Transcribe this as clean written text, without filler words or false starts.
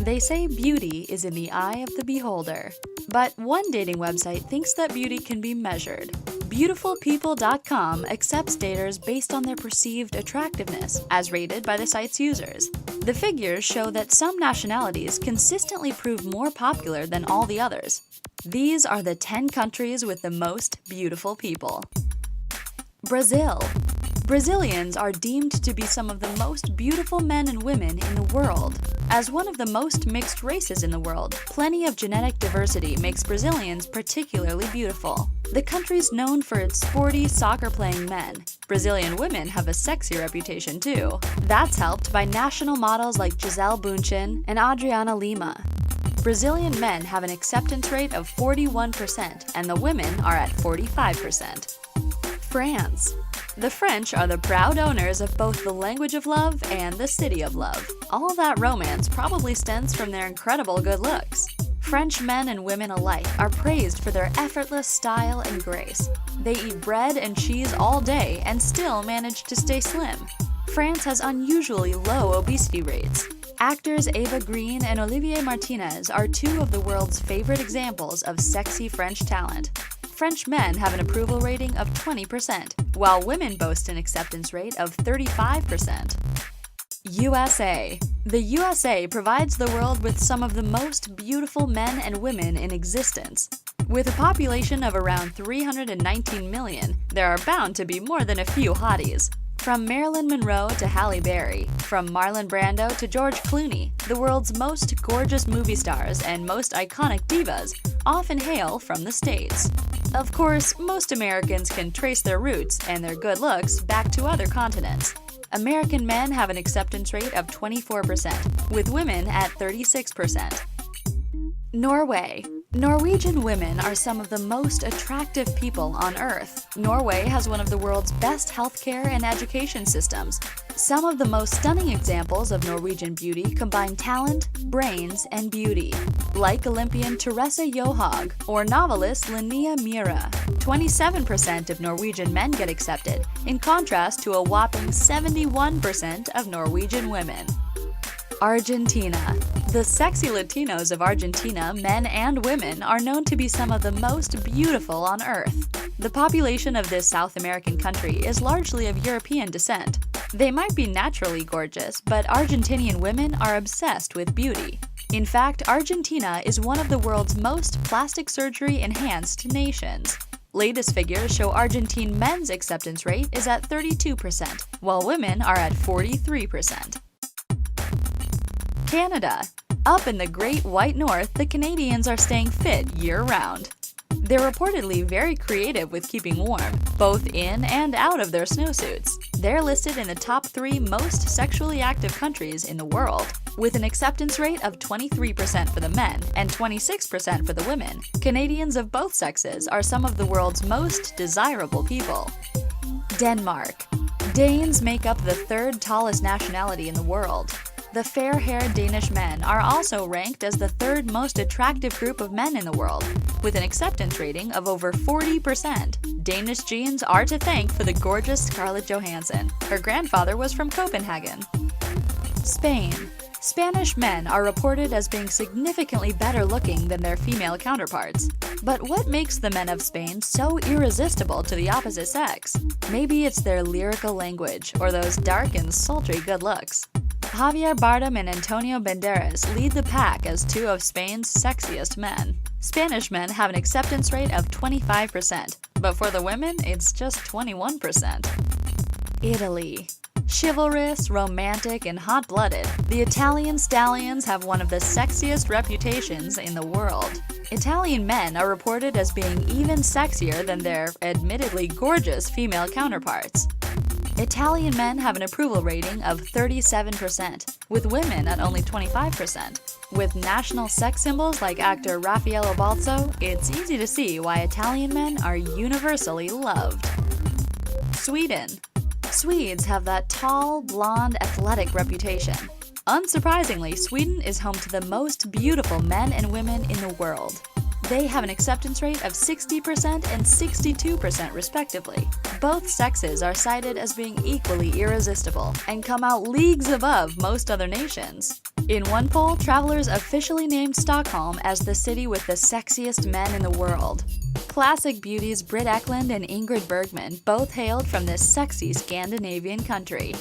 They say beauty is in the eye of the beholder. But one dating website thinks that beauty can be measured. Beautifulpeople.com accepts daters based on their perceived attractiveness, as rated by the site's users. The figures show that some nationalities consistently prove more popular than all the others. These are the 10 countries with the most beautiful people. Brazil. Brazilians are deemed to be some of the most beautiful men and women in the world. As one of the most mixed races in the world, plenty of genetic diversity makes Brazilians particularly beautiful. The country's known for its sporty, soccer-playing men. Brazilian women have a sexy reputation too. That's helped by national models like Gisele Bündchen and Adriana Lima. Brazilian men have an acceptance rate of 41%, and the women are at 45%. France. The French are the proud owners of both the language of love and the city of love. All that romance probably stems from their incredible good looks. French men and women alike are praised for their effortless style and grace. They eat bread and cheese all day and still manage to stay slim. France has unusually low obesity rates. Actors Eva Green and Olivier Martinez are two of the world's favorite examples of sexy French talent. French men have an approval rating of 20%, while women boast an acceptance rate of 35%. USA. The USA provides the world with some of the most beautiful men and women in existence. With a population of around 319 million, there are bound to be more than a few hotties. From Marilyn Monroe to Halle Berry, from Marlon Brando to George Clooney, the world's most gorgeous movie stars and most iconic divas often hail from the States. Of course, most Americans can trace their roots and their good looks back to other continents. American men have an acceptance rate of 24%, with women at 36%. Norway. Norwegian women are some of the most attractive people on Earth. Norway has one of the world's best healthcare and education systems. Some of the most stunning examples of Norwegian beauty combine talent, brains, and beauty, like Olympian Teresa Johaug or novelist Linnea Mira. 27% of Norwegian men get accepted, in contrast to a whopping 71% of Norwegian women. Argentina. The sexy Latinos of Argentina, men and women, are known to be some of the most beautiful on Earth. The population of this South American country is largely of European descent. They might be naturally gorgeous, but Argentinian women are obsessed with beauty. In fact, Argentina is one of the world's most plastic surgery-enhanced nations. Latest figures show Argentine men's acceptance rate is at 32%, while women are at 43%. Canada. Up in the Great White North, the Canadians are staying fit year-round. They're reportedly very creative with keeping warm, both in and out of their snowsuits. They're listed in the top 3 most sexually active countries in the world. With an acceptance rate of 23% for the men and 26% for the women, Canadians of both sexes are some of the world's most desirable people. Denmark. Danes make up the 3rd tallest nationality in the world. The fair-haired Danish men are also ranked as the 3rd most attractive group of men in the world, with an acceptance rating of over 40%. Danish genes are to thank for the gorgeous Scarlett Johansson. Her grandfather was from Copenhagen. Spain. Spanish men are reported as being significantly better looking than their female counterparts. But what makes the men of Spain so irresistible to the opposite sex? Maybe it's their lyrical language or those dark and sultry good looks. Javier Bardem and Antonio Banderas lead the pack as 2 of Spain's sexiest men. Spanish men have an acceptance rate of 25%, but for the women, it's just 21%. Italy. Chivalrous, romantic, and hot-blooded, the Italian stallions have one of the sexiest reputations in the world. Italian men are reported as being even sexier than their admittedly gorgeous female counterparts. Italian men have an approval rating of 37%, with women at only 25%. With national sex symbols like actor Raffaello Balzo, it's easy to see why Italian men are universally loved. Sweden. Swedes have that tall, blonde, athletic reputation. Unsurprisingly, Sweden is home to the most beautiful men and women in the world. They have an acceptance rate of 60% and 62% respectively. Both sexes are cited as being equally irresistible and come out leagues above most other nations. In one poll, travelers officially named Stockholm as the city with the sexiest men in the world. Classic beauties Britt Ekland and Ingrid Bergman both hailed from this sexy Scandinavian country.